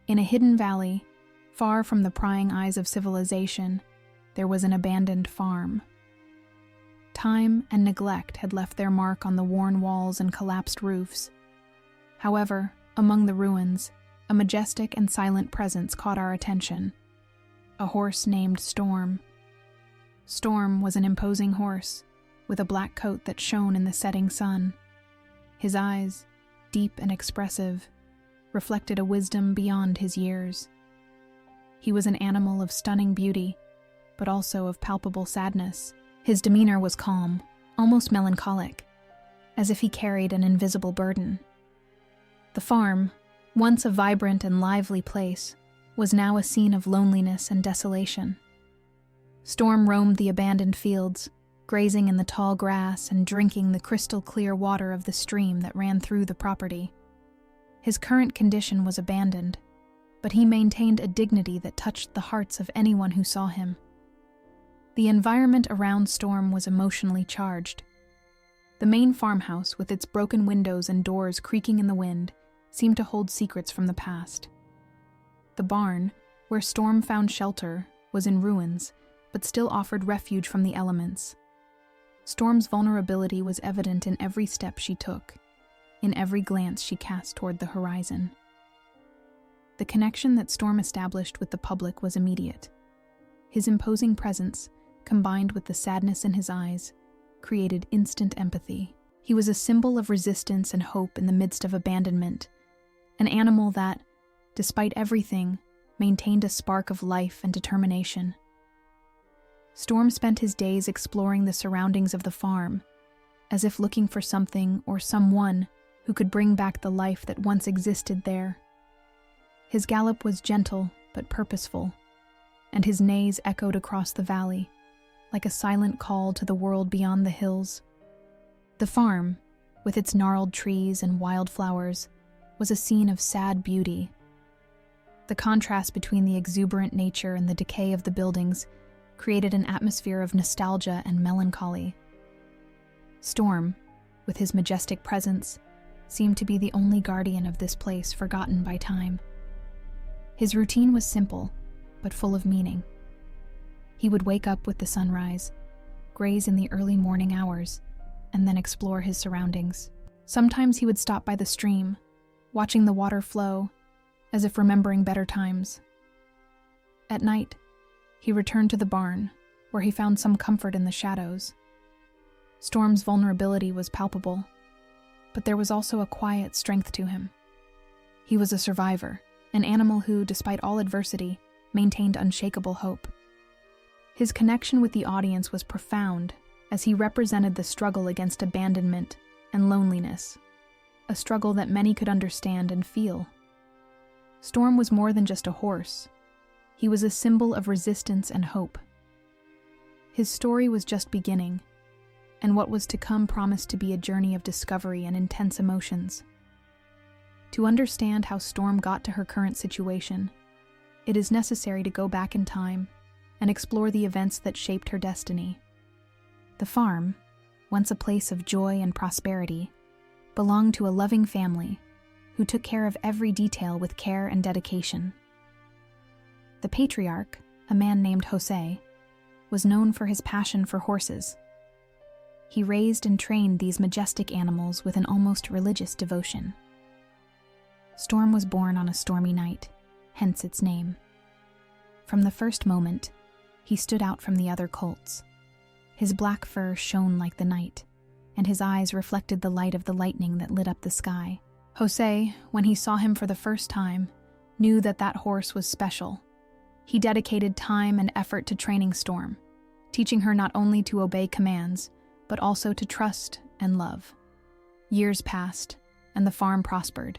In a hidden valley, far from the prying eyes of civilization, there was an abandoned farm. Time and neglect had left their mark on the worn walls and collapsed roofs. However, among the ruins, a majestic and silent presence caught our attention. A horse named Storm. Storm was an imposing horse, with a black coat that shone in the setting sun. His eyes, deep and expressive, reflected a wisdom beyond his years. He was an animal of stunning beauty, but also of palpable sadness. His demeanor was calm, almost melancholic, as if he carried an invisible burden. The farm, once a vibrant and lively place, was now a scene of loneliness and desolation. Storm roamed the abandoned fields, grazing in the tall grass and drinking the crystal-clear water of the stream that ran through the property. His current condition was abandoned, but he maintained a dignity that touched the hearts of anyone who saw him. The environment around Storm was emotionally charged. The main farmhouse, with its broken windows and doors creaking in the wind, seemed to hold secrets from the past. The barn, where Storm found shelter, was in ruins, but still offered refuge from the elements. Storm's vulnerability was evident in every step she took, in every glance she cast toward the horizon. The connection that Storm established with the public was immediate. His imposing presence, combined with the sadness in his eyes, created instant empathy. He was a symbol of resistance and hope in the midst of abandonment, an animal that, despite everything, maintained a spark of life and determination. Storm spent his days exploring the surroundings of the farm, as if looking for something or someone who could bring back the life that once existed there. His gallop was gentle but purposeful, and his neighs echoed across the valley, like a silent call to the world beyond the hills. The farm, with its gnarled trees and wildflowers, was a scene of sad beauty. The contrast between the exuberant nature and the decay of the buildings created an atmosphere of nostalgia and melancholy. Storm, with his majestic presence, seemed to be the only guardian of this place forgotten by time. His routine was simple, but full of meaning. He would wake up with the sunrise, graze in the early morning hours, and then explore his surroundings. Sometimes he would stop by the stream, watching the water flow, as if remembering better times. At night, he returned to the barn, where he found some comfort in the shadows. Storm's vulnerability was palpable, but there was also a quiet strength to him. He was a survivor, an animal who, despite all adversity, maintained unshakable hope. His connection with the audience was profound, as he represented the struggle against abandonment and loneliness, a struggle that many could understand and feel. Storm was more than just a horse. He was a symbol of resistance and hope. His story was just beginning, and what was to come promised to be a journey of discovery and intense emotions. To understand how Storm got to her current situation, it is necessary to go back in time and explore the events that shaped her destiny. The farm, once a place of joy and prosperity, belonged to a loving family who took care of every detail with care and dedication. The patriarch, a man named Jose, was known for his passion for horses. He raised and trained these majestic animals with an almost religious devotion. Storm was born on a stormy night, hence its name. From the first moment, he stood out from the other colts. His black fur shone like the night, and his eyes reflected the light of the lightning that lit up the sky. Jose, when he saw him for the first time, knew that that horse was special. He dedicated time and effort to training Storm, teaching her not only to obey commands, but also to trust and love. Years passed, and the farm prospered.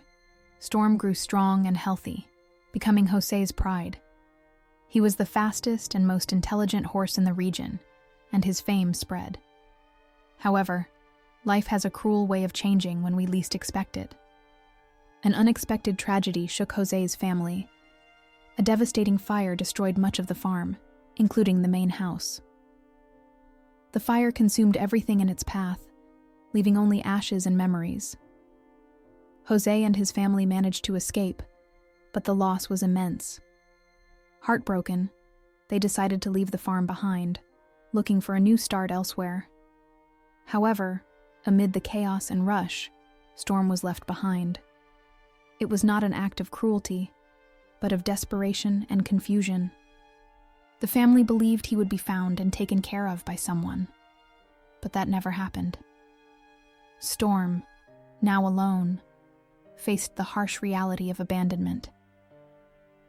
Storm grew strong and healthy, becoming Jose's pride. He was the fastest and most intelligent horse in the region, and his fame spread. However, life has a cruel way of changing when we least expect it. An unexpected tragedy shook Jose's family. A devastating fire destroyed much of the farm, including the main house. The fire consumed everything in its path, leaving only ashes and memories. Jose and his family managed to escape, but the loss was immense. Heartbroken, they decided to leave the farm behind, looking for a new start elsewhere. However, amid the chaos and rush, Storm was left behind. It was not an act of cruelty, but of desperation and confusion. The family believed he would be found and taken care of by someone, but that never happened. Storm, now alone, faced the harsh reality of abandonment.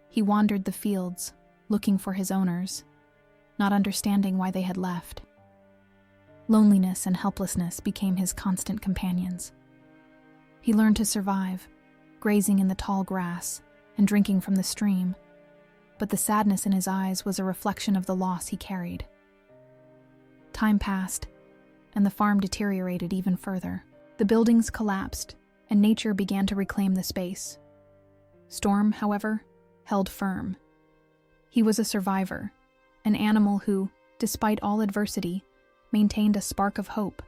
He wandered the fields, looking for his owners, not understanding why they had left. Loneliness and helplessness became his constant companions. He learned to survive, grazing in the tall grass and drinking from the stream, but the sadness in his eyes was a reflection of the loss he carried. Time passed, and the farm deteriorated even further. The buildings collapsed, and nature began to reclaim the space. Storm, however, held firm. He was a survivor, an animal who, despite all adversity, maintained a spark of hope.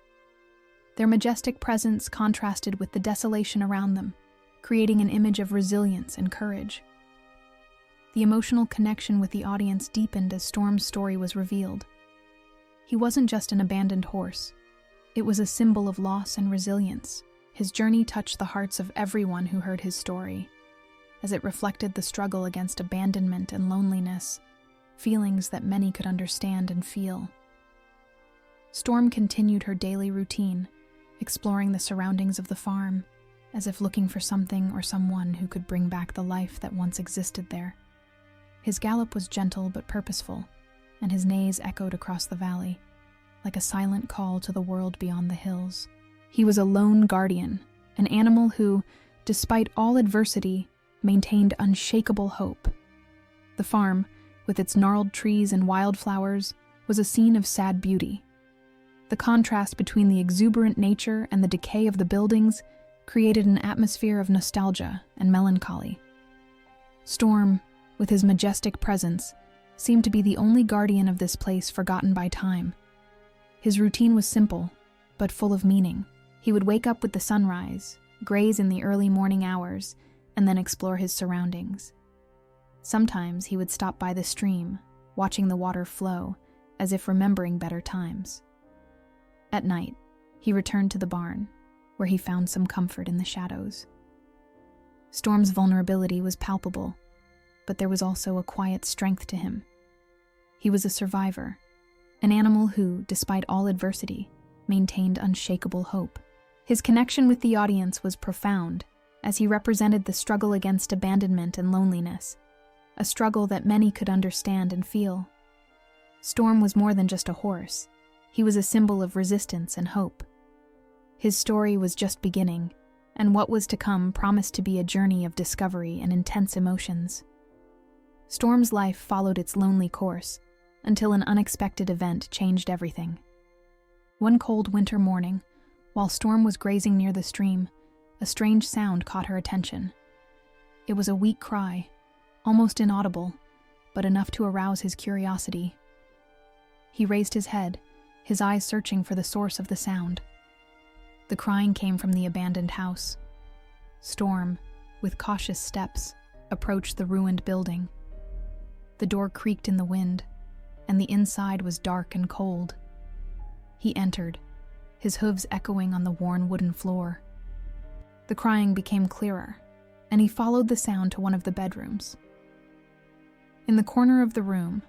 Their majestic presence contrasted with the desolation around them, creating an image of resilience and courage. The emotional connection with the audience deepened as Storm's story was revealed. He wasn't just an abandoned horse. It was a symbol of loss and resilience. His journey touched the hearts of everyone who heard his story, as it reflected the struggle against abandonment and loneliness, feelings that many could understand and feel. Storm continued her daily routine, exploring the surroundings of the farm, as if looking for something or someone who could bring back the life that once existed there. His gallop was gentle but purposeful, and his neighs echoed across the valley, like a silent call to the world beyond the hills. He was a lone guardian, an animal who, despite all adversity, maintained unshakable hope. The farm, with its gnarled trees and wildflowers, was a scene of sad beauty. The contrast between the exuberant nature and the decay of the buildings created an atmosphere of nostalgia and melancholy. Storm, with his majestic presence, seemed to be the only guardian of this place forgotten by time. His routine was simple, but full of meaning. He would wake up with the sunrise, graze in the early morning hours, and then explore his surroundings. Sometimes he would stop by the stream, watching the water flow, as if remembering better times. At night, he returned to the barn, where he found some comfort in the shadows. Storm's vulnerability was palpable, but there was also a quiet strength to him. He was a survivor, an animal who, despite all adversity, maintained unshakable hope. His connection with the audience was profound, as he represented the struggle against abandonment and loneliness, a struggle that many could understand and feel. Storm was more than just a horse. He was a symbol of resistance and hope. His story was just beginning, and what was to come promised to be a journey of discovery and intense emotions. Storm's life followed its lonely course, until an unexpected event changed everything. One cold winter morning, while Storm was grazing near the stream, a strange sound caught her attention. It was a weak cry, almost inaudible, but enough to arouse his curiosity. He raised his head, his eyes searching for the source of the sound. The crying came from the abandoned house. Storm, with cautious steps, approached the ruined building. The door creaked in the wind, and the inside was dark and cold. He entered, his hooves echoing on the worn wooden floor. The crying became clearer, and he followed the sound to one of the bedrooms. In the corner of the room,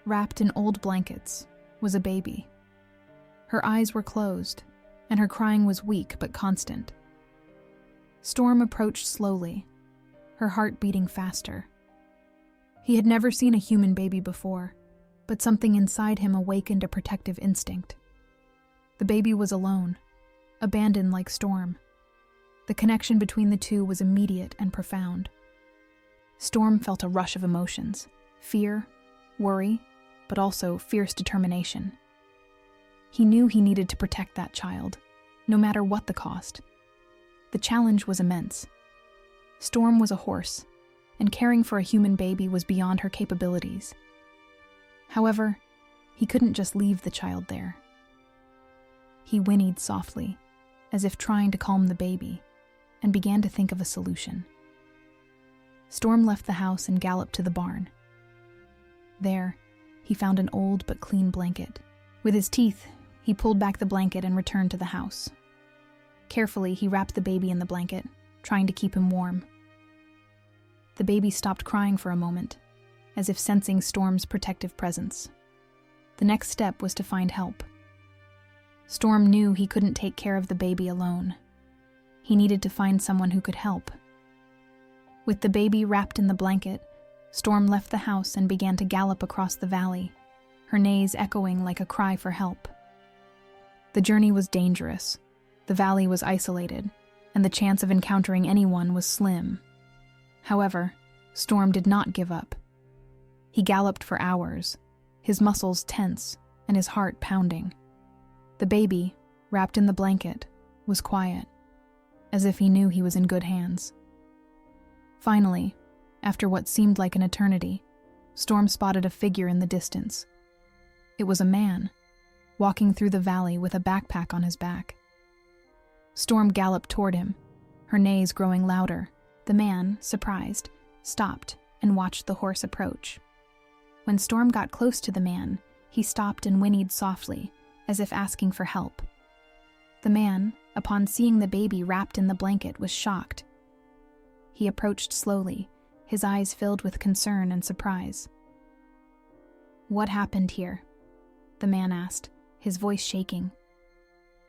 wrapped in old blankets, was a baby. Her eyes were closed, and her crying was weak but constant. Storm approached slowly, her heart beating faster. He had never seen a human baby before, but something inside him awakened a protective instinct. The baby was alone, abandoned like Storm. The connection between the two was immediate and profound. Storm felt a rush of emotions, fear, worry, but also fierce determination. He knew he needed to protect that child, no matter what the cost. The challenge was immense. Storm was a horse, and caring for a human baby was beyond her capabilities. However, he couldn't just leave the child there. He whinnied softly, as if trying to calm the baby, and began to think of a solution. Storm left the house and galloped to the barn. There, he found an old but clean blanket. With his teeth, he pulled back the blanket and returned to the house. Carefully, he wrapped the baby in the blanket, trying to keep him warm. The baby stopped crying for a moment, as if sensing Storm's protective presence. The next step was to find help. Storm knew he couldn't take care of the baby alone. He needed to find someone who could help. With the baby wrapped in the blanket, Storm left the house and began to gallop across the valley, her neighs echoing like a cry for help. The journey was dangerous. The valley was isolated, and the chance of encountering anyone was slim. However, Storm did not give up. He galloped for hours, his muscles tense and his heart pounding. The baby, wrapped in the blanket, was quiet, as if he knew he was in good hands. Finally, after what seemed like an eternity, Storm spotted a figure in the distance. It was a man, walking through the valley with a backpack on his back. Storm galloped toward him, her neighs growing louder. The man, surprised, stopped and watched the horse approach. When Storm got close to the man, he stopped and whinnied softly, as if asking for help. The man, upon seeing the baby wrapped in the blanket, was shocked. He approached slowly, his eyes filled with concern and surprise. "What happened here?" the man asked, his voice shaking.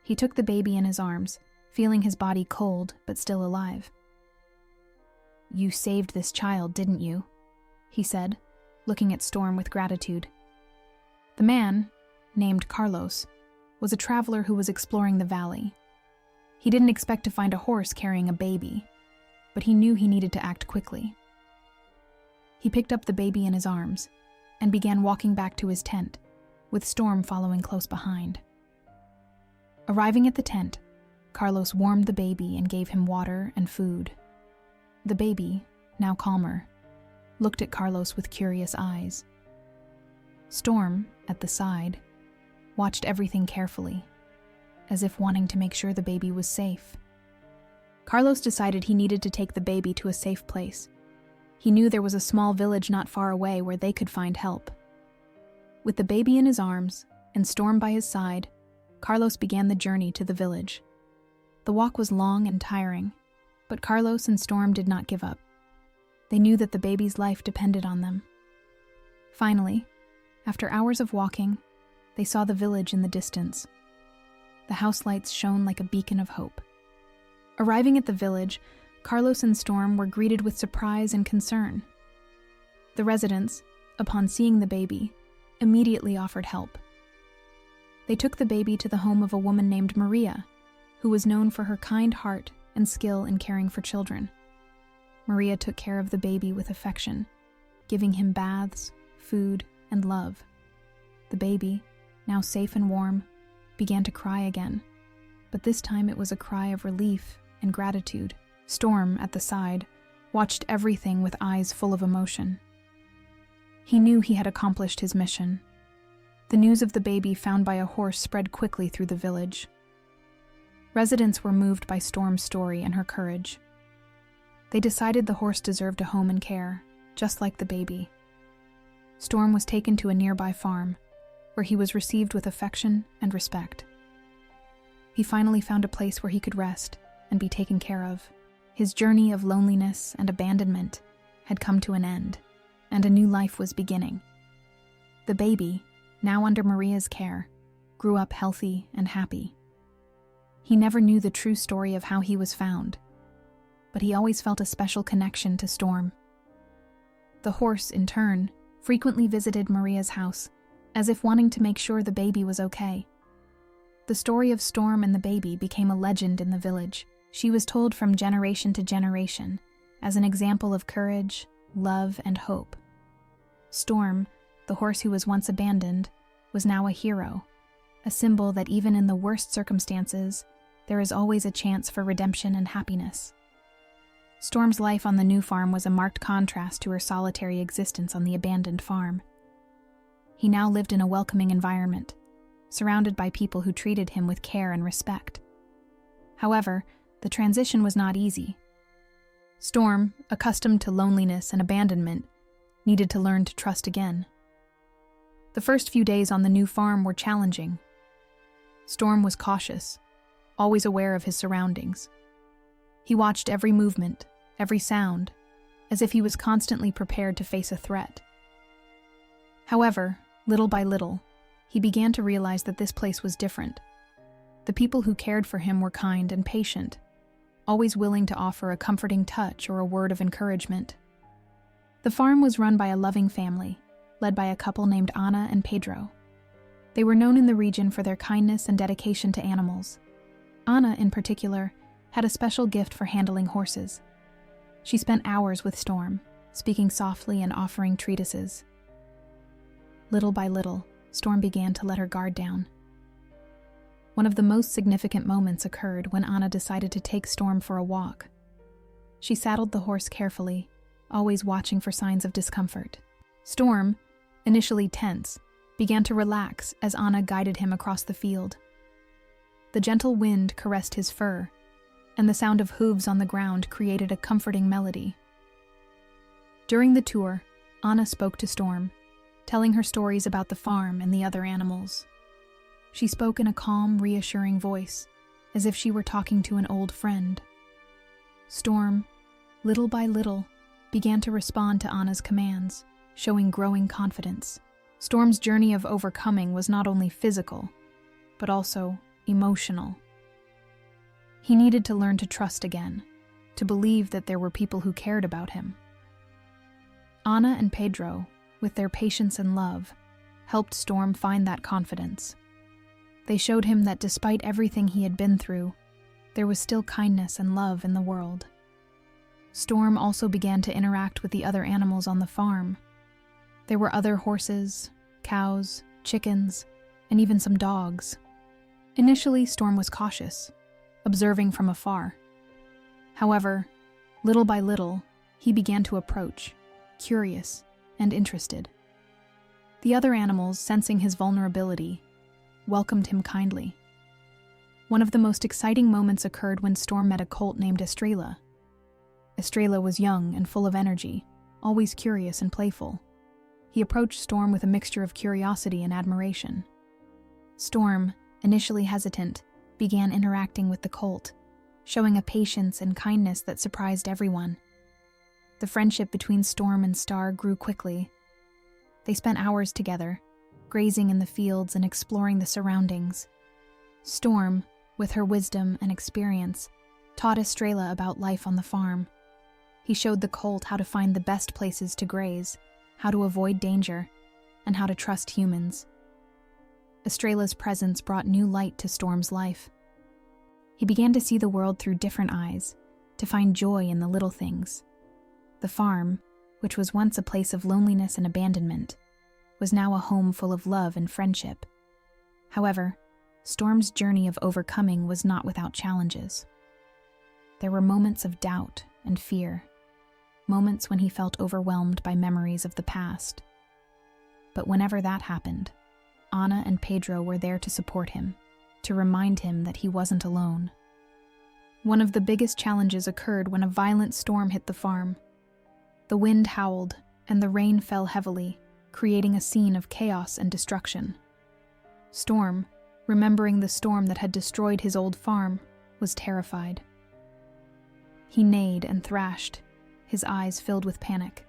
He took the baby in his arms, feeling his body cold but still alive. "You saved this child, didn't you?" he said, looking at Storm with gratitude. The man, named Carlos, was a traveler who was exploring the valley. He didn't expect to find a horse carrying a baby, but he knew he needed to act quickly. He picked up the baby in his arms and began walking back to his tent, with Storm following close behind. Arriving at the tent, Carlos warmed the baby and gave him water and food. The baby, now calmer, looked at Carlos with curious eyes. Storm, at the side, watched everything carefully, as if wanting to make sure the baby was safe. Carlos decided he needed to take the baby to a safe place. He knew there was a small village not far away where they could find help. With the baby in his arms and Storm by his side, Carlos began the journey to the village. The walk was long and tiring, but Carlos and Storm did not give up. They knew that the baby's life depended on them. Finally, after hours of walking, they saw the village in the distance. The house lights shone like a beacon of hope. Arriving at the village, Carlos and Storm were greeted with surprise and concern. The residents, upon seeing the baby, immediately offered help. They took the baby to the home of a woman named Maria, who was known for her kind heart and skill in caring for children. Maria took care of the baby with affection, giving him baths, food, and love. The baby, now safe and warm, began to cry again, but this time it was a cry of relief and gratitude. Storm, at the side, watched everything with eyes full of emotion. He knew he had accomplished his mission. The news of the baby found by a horse spread quickly through the village. Residents were moved by Storm's story and her courage. They decided the horse deserved a home and care, just like the baby. Storm was taken to a nearby farm, where he was received with affection and respect. He finally found a place where he could rest and be taken care of. His journey of loneliness and abandonment had come to an end, and a new life was beginning. The baby, now under Maria's care, grew up healthy and happy. He never knew the true story of how he was found, but he always felt a special connection to Storm. The horse, in turn, frequently visited Maria's house, as if wanting to make sure the baby was okay. The story of Storm and the baby became a legend in the village. She was told from generation to generation as an example of courage, love, and hope. Storm, the horse who was once abandoned, was now a hero, a symbol that even in the worst circumstances, there is always a chance for redemption and happiness. Storm's life on the new farm was a marked contrast to her solitary existence on the abandoned farm. He now lived in a welcoming environment, surrounded by people who treated him with care and respect. However, the transition was not easy. Storm, accustomed to loneliness and abandonment, needed to learn to trust again. The first few days on the new farm were challenging. Storm was cautious, always aware of his surroundings. He watched every movement, every sound, as if he was constantly prepared to face a threat. However, little by little, he began to realize that this place was different. The people who cared for him were kind and patient, always willing to offer a comforting touch or a word of encouragement. The farm was run by a loving family, led by a couple named Ana and Pedro. They were known in the region for their kindness and dedication to animals. Ana, in particular, had a special gift for handling horses. She spent hours with Storm, speaking softly and offering treatises. Little by little, Storm began to let her guard down. One of the most significant moments occurred when Ana decided to take Storm for a walk. She saddled the horse carefully, always watching for signs of discomfort. Storm, initially tense, began to relax as Ana guided him across the field. The gentle wind caressed his fur, and the sound of hooves on the ground created a comforting melody. During the tour, Ana spoke to Storm, telling her stories about the farm and the other animals. She spoke in a calm, reassuring voice, as if she were talking to an old friend. Storm, little by little, began to respond to Ana's commands, showing growing confidence. Storm's journey of overcoming was not only physical, but also emotional. He needed to learn to trust again, to believe that there were people who cared about him. Ana and Pedro, with their patience and love, helped Storm find that confidence. They showed him that despite everything he had been through, there was still kindness and love in the world. Storm also began to interact with the other animals on the farm. There were other horses, cows, chickens, and even some dogs. Initially, Storm was cautious, observing from afar. However, little by little, he began to approach, curious and interested. The other animals, sensing his vulnerability, welcomed him kindly. One of the most exciting moments occurred when Storm met a colt named Estrella. Estrella was young and full of energy, always curious and playful. He approached Storm with a mixture of curiosity and admiration. Storm, initially hesitant, began interacting with the colt, showing a patience and kindness that surprised everyone. The friendship between Storm and Star grew quickly. They spent hours together, grazing in the fields and exploring the surroundings. Storm, with her wisdom and experience, taught Estrella about life on the farm. He showed the colt how to find the best places to graze, how to avoid danger, and how to trust humans. Estrella's presence brought new light to Storm's life. He began to see the world through different eyes, to find joy in the little things. The farm, which was once a place of loneliness and abandonment, was now a home full of love and friendship. However, Storm's journey of overcoming was not without challenges. There were moments of doubt and fear, moments when he felt overwhelmed by memories of the past. But whenever that happened, Ana and Pedro were there to support him, to remind him that he wasn't alone. One of the biggest challenges occurred when a violent storm hit the farm. The wind howled, and the rain fell heavily, creating a scene of chaos and destruction. Storm, remembering the storm that had destroyed his old farm, was terrified. He neighed and thrashed, his eyes filled with panic.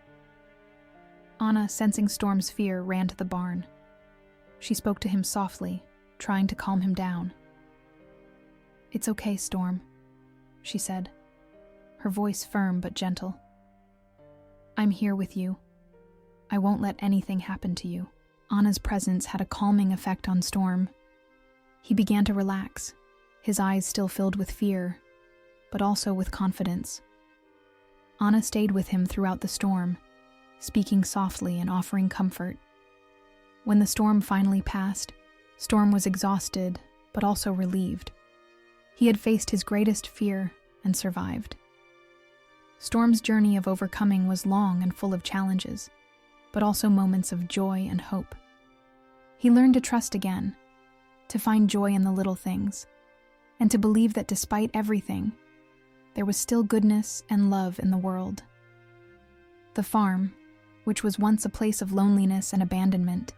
Ana, sensing Storm's fear, ran to the barn. She spoke to him softly, trying to calm him down. "It's okay, Storm," she said, her voice firm but gentle. "I'm here with you. I won't let anything happen to you." Ana's presence had a calming effect on Storm. He began to relax, his eyes still filled with fear, but also with confidence. Ana stayed with him throughout the storm, speaking softly and offering comfort. When the storm finally passed, Storm was exhausted, but also relieved. He had faced his greatest fear and survived. Storm's journey of overcoming was long and full of challenges, but also moments of joy and hope. He learned to trust again, to find joy in the little things, and to believe that despite everything, there was still goodness and love in the world. The farm, which was once a place of loneliness and abandonment,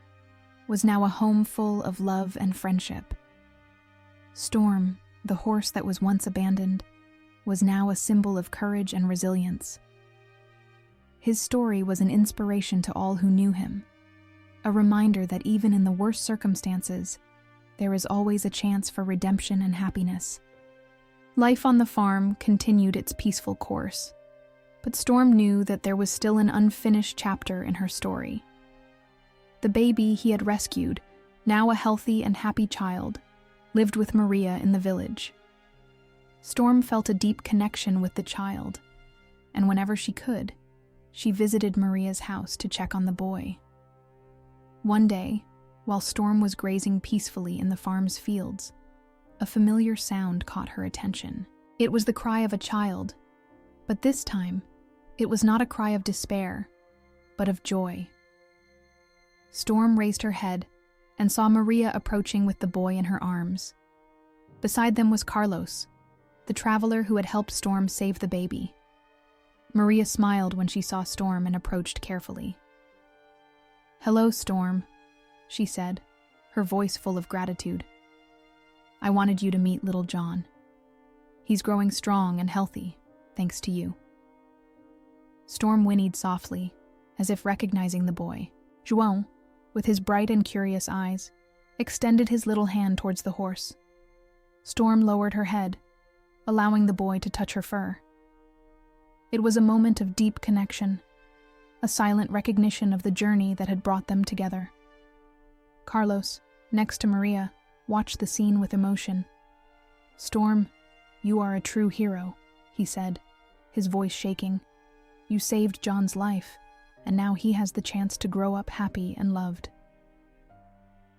was now a home full of love and friendship. Storm, the horse that was once abandoned, was now a symbol of courage and resilience. His story was an inspiration to all who knew him, a reminder that even in the worst circumstances, there is always a chance for redemption and happiness. Life on the farm continued its peaceful course, but Storm knew that there was still an unfinished chapter in her story. The baby he had rescued, now a healthy and happy child, lived with Maria in the village. Storm felt a deep connection with the child, and whenever she could, she visited Maria's house to check on the boy. One day, while Storm was grazing peacefully in the farm's fields, a familiar sound caught her attention. It was the cry of a child, but this time, it was not a cry of despair, but of joy. Storm raised her head and saw Maria approaching with the boy in her arms. Beside them was Carlos, the traveler who had helped Storm save the baby. Maria smiled when she saw Storm and approached carefully. "Hello, Storm," she said, her voice full of gratitude. "I wanted you to meet little John. He's growing strong and healthy, thanks to you." Storm whinnied softly, as if recognizing the boy. João, with his bright and curious eyes, extended his little hand towards the horse. Storm lowered her head, allowing the boy to touch her fur. It was a moment of deep connection, a silent recognition of the journey that had brought them together. Carlos, next to Maria, watched the scene with emotion. "Storm, you are a true hero," he said, his voice shaking. "You saved John's life, and now he has the chance to grow up happy and loved."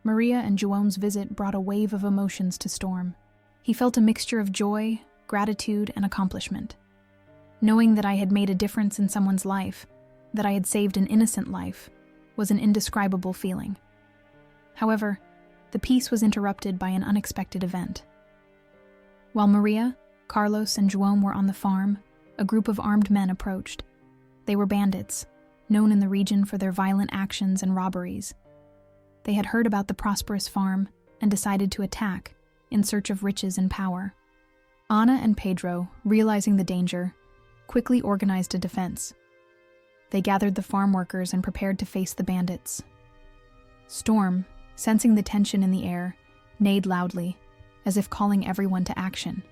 Maria and João's visit brought a wave of emotions to Storm. He felt a mixture of joy, gratitude, and accomplishment. Knowing that I had made a difference in someone's life, that I had saved an innocent life, was an indescribable feeling. However, the peace was interrupted by an unexpected event. While Maria, Carlos, and João were on the farm, a group of armed men approached. They were bandits, known in the region for their violent actions and robberies. They had heard about the prosperous farm and decided to attack, in search of riches and power. Ana and Pedro, realizing the danger, quickly organized a defense. They gathered the farm workers and prepared to face the bandits. Storm, sensing the tension in the air, neighed loudly, as if calling everyone to action.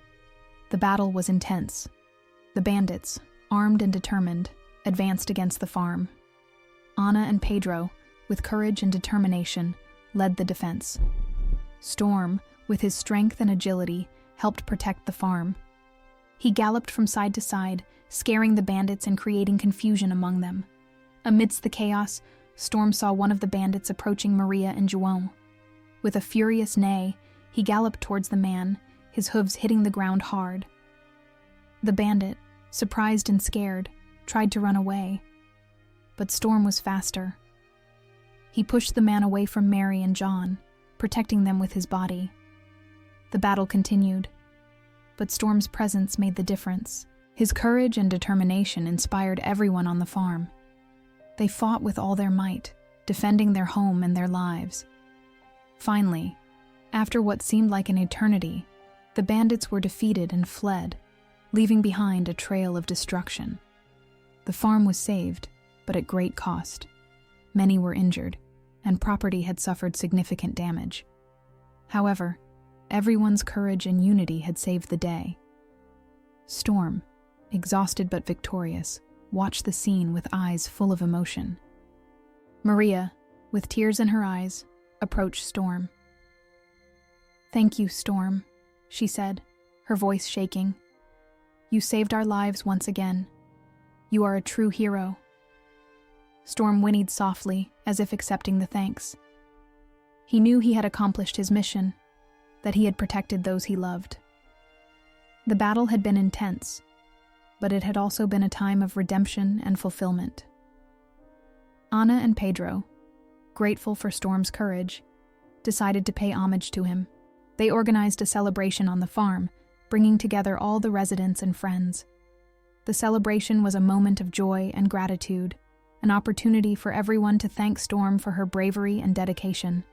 The battle was intense. The bandits, armed and determined, advanced against the farm. Ana and Pedro, with courage and determination, led the defense. Storm, with his strength and agility, helped protect the farm. He galloped from side to side, scaring the bandits and creating confusion among them. Amidst the chaos, Storm saw one of the bandits approaching Maria and João. With a furious neigh, he galloped towards the man, his hooves hitting the ground hard. The bandit, surprised and scared, tried to run away, but Storm was faster. He pushed the man away from Mary and John, protecting them with his body. The battle continued, but Storm's presence made the difference. His courage and determination inspired everyone on the farm. They fought with all their might, defending their home and their lives. Finally, after what seemed like an eternity, the bandits were defeated and fled, leaving behind a trail of destruction. The farm was saved, but at great cost. Many were injured, and property had suffered significant damage. However, everyone's courage and unity had saved the day. Storm, exhausted but victorious, watched the scene with eyes full of emotion. Maria, with tears in her eyes, approached Storm. "Thank you, Storm," she said, her voice shaking. "You saved our lives once again. You are a true hero." Storm whinnied softly, as if accepting the thanks. He knew he had accomplished his mission, that he had protected those he loved. The battle had been intense, but it had also been a time of redemption and fulfillment. Ana and Pedro, grateful for Storm's courage, decided to pay homage to him. They organized a celebration on the farm, bringing together all the residents and friends. The celebration was a moment of joy and gratitude, an opportunity for everyone to thank Storm for her bravery and dedication.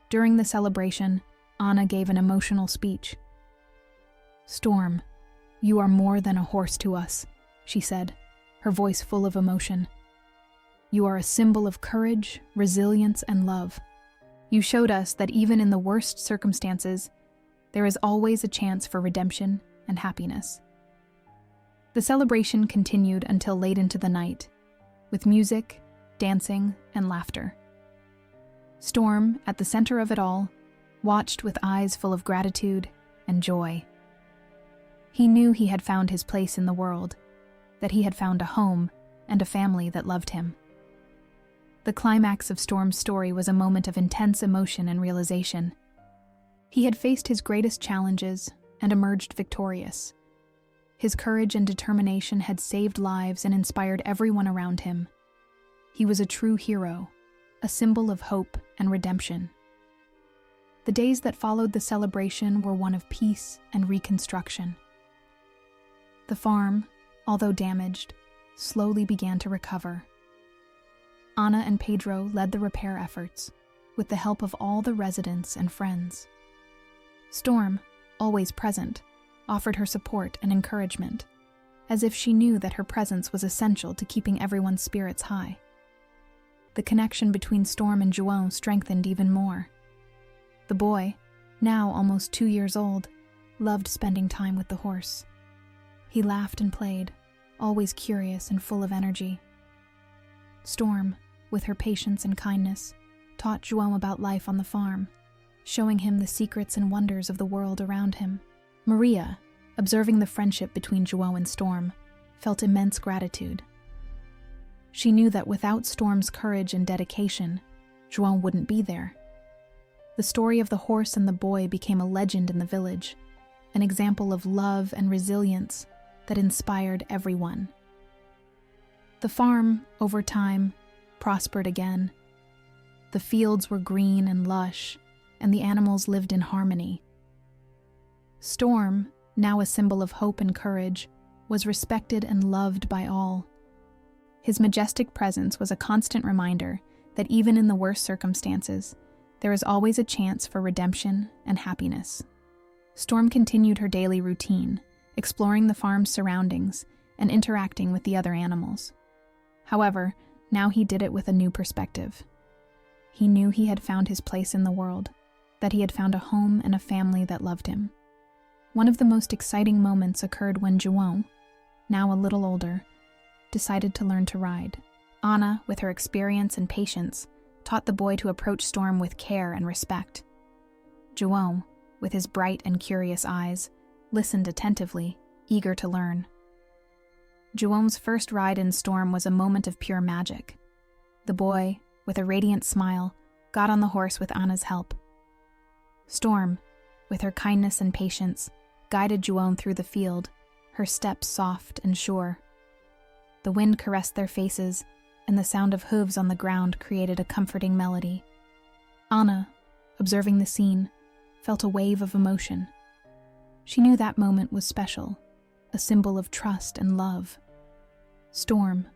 During the celebration, Anna gave an emotional speech. "Storm, you are more than a horse to us," she said, her voice full of emotion. "You are a symbol of courage, resilience, and love. You showed us that even in the worst circumstances, there is always a chance for redemption and happiness." The celebration continued until late into the night, with music, dancing, and laughter. Storm, at the center of it all, watched with eyes full of gratitude and joy. He knew he had found his place in the world, that he had found a home and a family that loved him. The climax of Storm's story was a moment of intense emotion and realization. He had faced his greatest challenges and emerged victorious. His courage and determination had saved lives and inspired everyone around him. He was a true hero, a symbol of hope and redemption. The days that followed the celebration were one of peace and reconstruction. The farm, although damaged, slowly began to recover. Anna and Pedro led the repair efforts, with the help of all the residents and friends. Storm, always present, offered her support and encouragement, as if she knew that her presence was essential to keeping everyone's spirits high. The connection between Storm and João strengthened even more. The boy, now almost 2 years old, loved spending time with the horse. He laughed and played, always curious and full of energy. Storm, with her patience and kindness, taught João about life on the farm, showing him the secrets and wonders of the world around him. Maria, observing the friendship between João and Storm, felt immense gratitude. She knew that without Storm's courage and dedication, João wouldn't be there. The story of the horse and the boy became a legend in the village, an example of love and resilience that inspired everyone. The farm, over time, prospered again. The fields were green and lush, and the animals lived in harmony. Storm, now a symbol of hope and courage, was respected and loved by all. His majestic presence was a constant reminder that even in the worst circumstances, there is always a chance for redemption and happiness. Storm continued her daily routine, exploring the farm's surroundings and interacting with the other animals. However, now he did it with a new perspective. He knew he had found his place in the world, that he had found a home and a family that loved him. One of the most exciting moments occurred when João, now a little older, decided to learn to ride. Anna, with her experience and patience, taught the boy to approach Storm with care and respect. João, with his bright and curious eyes, listened attentively, eager to learn. João's first ride in Storm was a moment of pure magic. The boy, with a radiant smile, got on the horse with Anna's help. Storm, with her kindness and patience, guided João through the field, her steps soft and sure. The wind caressed their faces, and the sound of hooves on the ground created a comforting melody. Anna, observing the scene, felt a wave of emotion. She knew that moment was special, a symbol of trust and love. Storm,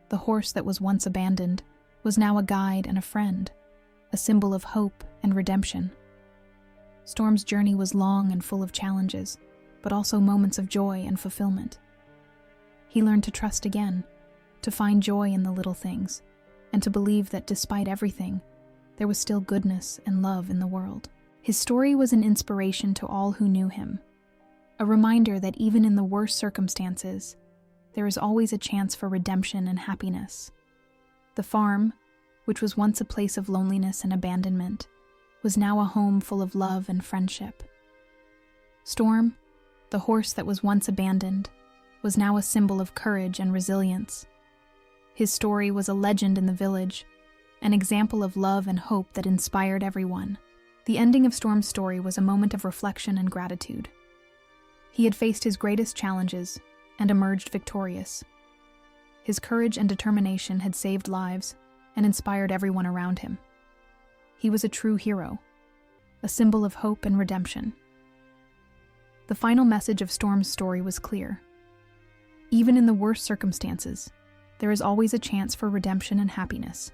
the horse that was once abandoned, was now a guide and a friend, a symbol of hope and redemption. Storm's journey was long and full of challenges, but also moments of joy and fulfillment. He learned to trust again, to find joy in the little things, and to believe that despite everything, there was still goodness and love in the world. His story was an inspiration to all who knew him, a reminder that even in the worst circumstances, there is always a chance for redemption and happiness. The farm, which was once a place of loneliness and abandonment, was now a home full of love and friendship. Storm, the horse that was once abandoned, was now a symbol of courage and resilience. His story was a legend in the village, an example of love and hope that inspired everyone. The ending of Storm's story was a moment of reflection and gratitude. He had faced his greatest challenges and emerged victorious. His courage and determination had saved lives and inspired everyone around him. He was a true hero, a symbol of hope and redemption. The final message of Storm's story was clear. Even in the worst circumstances, there is always a chance for redemption and happiness.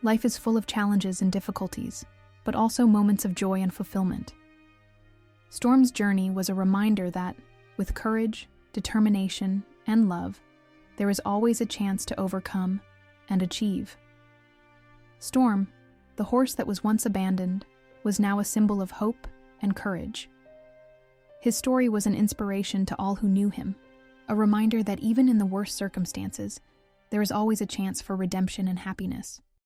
Life is full of challenges and difficulties, but also moments of joy and fulfillment. Storm's journey was a reminder that, with courage, determination, and love, there is always a chance to overcome and achieve. Storm, the horse that was once abandoned, was now a symbol of hope and courage. His story was an inspiration to all who knew him, a reminder that even in the worst circumstances, there is always a chance for redemption and happiness.